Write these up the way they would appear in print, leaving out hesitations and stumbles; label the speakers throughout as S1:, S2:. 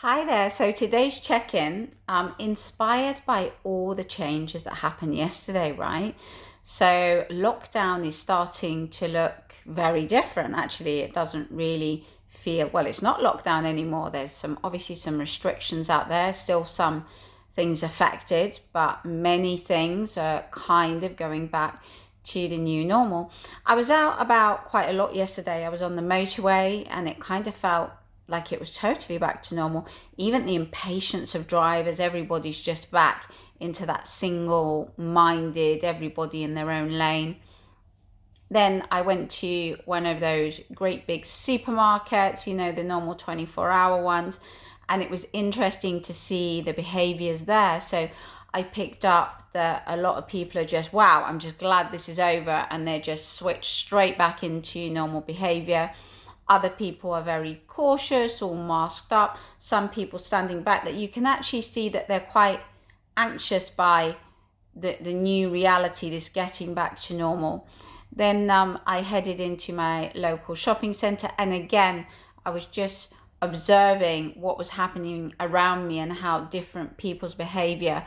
S1: Hi there. So today's check-in, inspired by all the changes that happened yesterday, right? So lockdown is starting to look very different. Actually, it doesn't really feel, well, it's not lockdown anymore. There's obviously some restrictions out there, still some things affected, but many things are kind of going back to the new normal. I was out about quite a lot yesterday. I was on the motorway and it kind of felt like it was totally back to normal. Even the impatience of drivers, everybody's just back into that single minded, everybody in their own lane. Then I went to one of those great big supermarkets, the normal 24-hour ones, and it was interesting to see the behaviors there. So I picked up that a lot of people are just, wow, I'm just glad this is over, and they're just switched straight back into normal behavior. Other people are very cautious, all masked up. Some people standing back, that you can actually see that they're quite anxious by the new reality, this getting back to normal. Then I headed into my local shopping centre, and again, I was just observing what was happening around me and how different people's behaviour.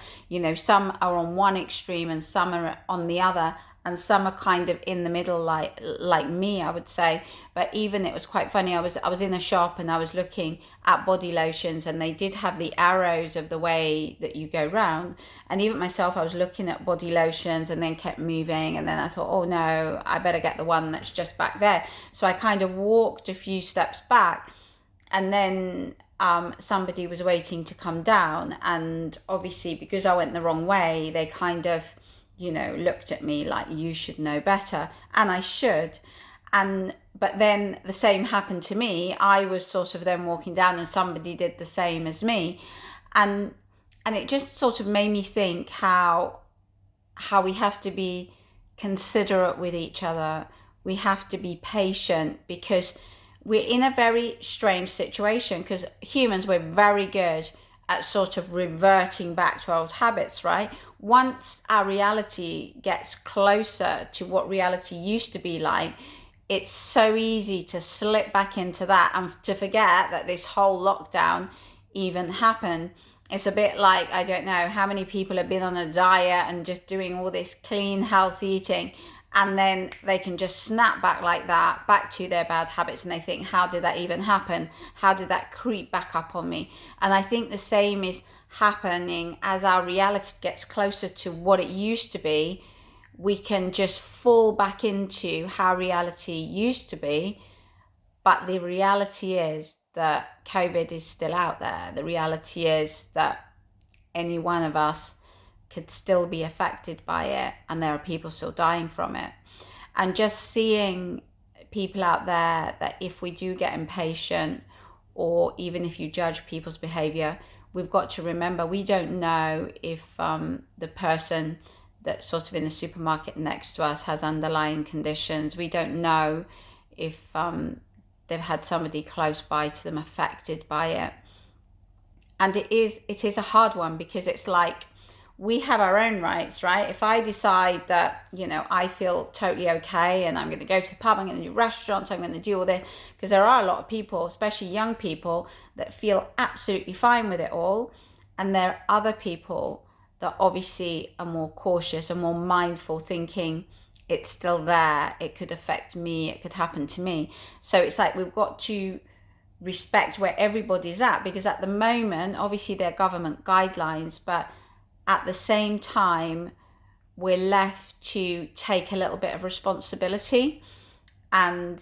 S1: Some are on one extreme and some are on the other, and some are kind of in the middle, like me, I would say. But even it was quite funny. I was in a shop and I was looking at body lotions, and they did have the arrows of the way that you go round. And even myself, I was looking at body lotions and then kept moving, and then I thought, oh no, I better get the one that's just back there. So I kind of walked a few steps back, and then somebody was waiting to come down, and obviously because I went the wrong way, they kind of looked at me like, you should know better, and I should. And but then the same happened to me. I was sort of then walking down and somebody did the same as me, and it just sort of made me think how we have to be considerate with each other. We have to be patient because we're in a very strange situation, because humans, we're very good at sort of reverting back to old habits, right? Once our reality gets closer to what reality used to be like, it's so easy to slip back into that and to forget that this whole lockdown even happened. It's a bit like, I don't know how many people have been on a diet and just doing all this clean, healthy eating, and then they can just snap back like that, back to their bad habits, and they think, how did that even happen? How did that creep back up on me? And I think the same is happening as our reality gets closer to what it used to be. We can just fall back into how reality used to be. But the reality is that COVID is still out there. The reality is that any one of us could still be affected by it, and there are people still dying from it. And just seeing people out there, that if we do get impatient, or even if you judge people's behavior, we've got to remember we don't know if the person that's sort of in the supermarket next to us has underlying conditions. We don't know if they've had somebody close by to them affected by it. And it is a hard one, because it's like, we have our own rights, right? If I decide that, I feel totally okay and I'm going to go to the pub, I'm going to do restaurants, I'm going to do all this, because there are a lot of people, especially young people, that feel absolutely fine with it all. And there are other people that obviously are more cautious and more mindful, thinking it's still there, it could affect me, it could happen to me. So it's like, we've got to respect where everybody's at, because at the moment, obviously, they're government guidelines, but at the same time, we're left to take a little bit of responsibility, and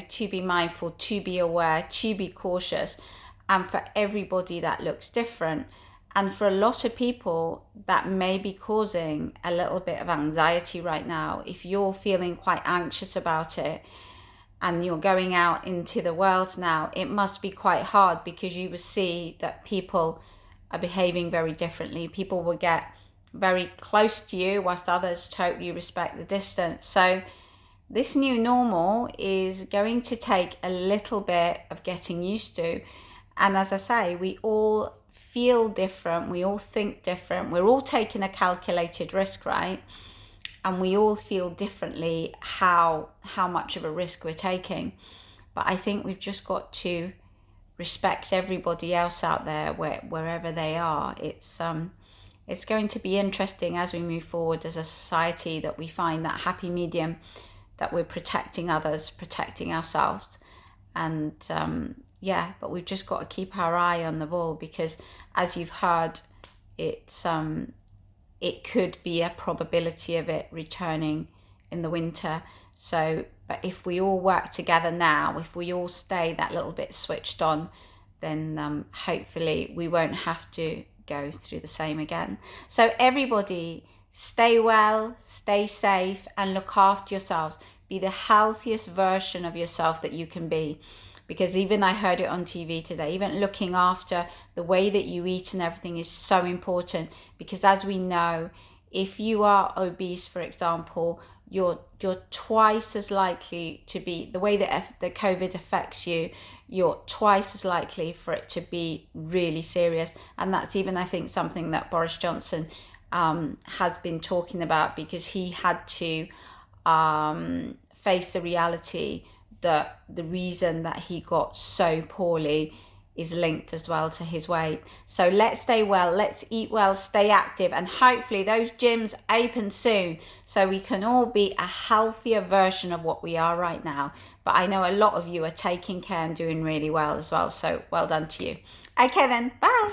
S1: to be mindful, to be aware, to be cautious. And for everybody, that looks different. And for a lot of people, that may be causing a little bit of anxiety right now. If you're feeling quite anxious about it, and you're going out into the world now, it must be quite hard, because you will see that people are behaving very differently. People will get very close to you, whilst others totally respect the distance. So this new normal is going to take a little bit of getting used to. And as I say, we all feel different, we all think different, we're all taking a calculated risk, right? And we all feel differently how much of a risk we're taking. But I think we've just got to respect everybody else out there wherever they are. It's going to be interesting as we move forward as a society, that we find that happy medium, that we're protecting others, protecting ourselves. And yeah, but we've just got to keep our eye on the ball, because as you've heard, it could be a probability of it returning in the winter. So, but if we all work together now, if we all stay that little bit switched on, then hopefully we won't have to go through the same again. So everybody, stay well, stay safe, and look after yourselves. Be the healthiest version of yourself that you can be. Because even I heard it on TV today, even looking after the way that you eat and everything is so important. Because as we know, if you are obese, for example, you're twice as likely to be, the way that the COVID affects you, you're twice as likely for it to be really serious. And that's even, I think, something that Boris Johnson has been talking about, because he had to face the reality that the reason that he got so poorly is linked as well to his weight. So let's stay well, let's eat well, stay active, and hopefully those gyms open soon so we can all be a healthier version of what we are right now. But I know a lot of you are taking care and doing really well as well, so well done to you. Okay then, bye.